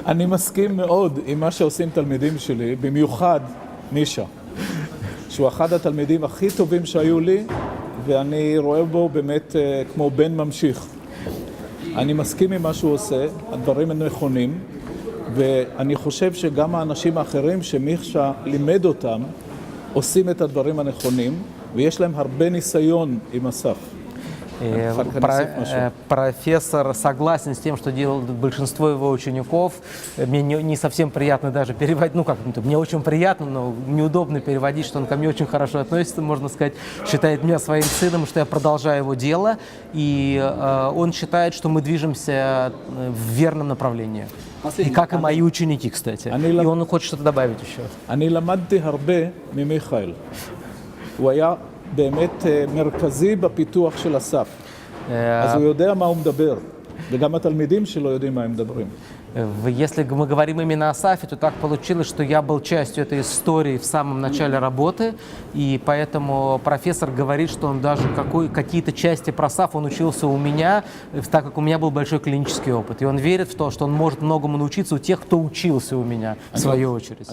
אני מסכים מאוד עם מה שעושים תלמידים שלי, במיוחד מישה, שהוא אחד התלמידים הכי טובים שהיו לי, ואני רואה בו באמת כמו בן ממשיך. אני מסכים עם מה שהוא עושה, הדברים הם נכונים, ואני חושב שגם האנשים האחרים שמישה לימד אותם, עושים את הדברים הנכונים, ויש להם הרבה ניסיון עם אסף. Профессор согласен с тем, что делают большинство его учеников. Мне не совсем приятно даже переводить, мне очень приятно, но неудобно переводить, что он ко мне очень хорошо относится, можно сказать, считает меня своим сыном, что я продолжаю его дело, и он считает, что мы движемся в верном направлении. И как и мои ученики, кстати. И он хочет что-то добавить еще. אני למדתי הרבה ממיכאל. הוא היה באמת מרכזי בפיתוח של אסף. אז הוא יודע מה הוא מדבר, וגם התלמידים שלו יודעים מה הם מדברים. Если мы говорим именно о Сафе, то так получилось, что я был частью этой истории в самом начале работы, и поэтому профессор говорит, что он даже какие-то части про Саф он учился у меня, так как у меня был большой клинический опыт. И он верит в то, что он может многому научиться у тех, кто учился у меня, в свою очередь.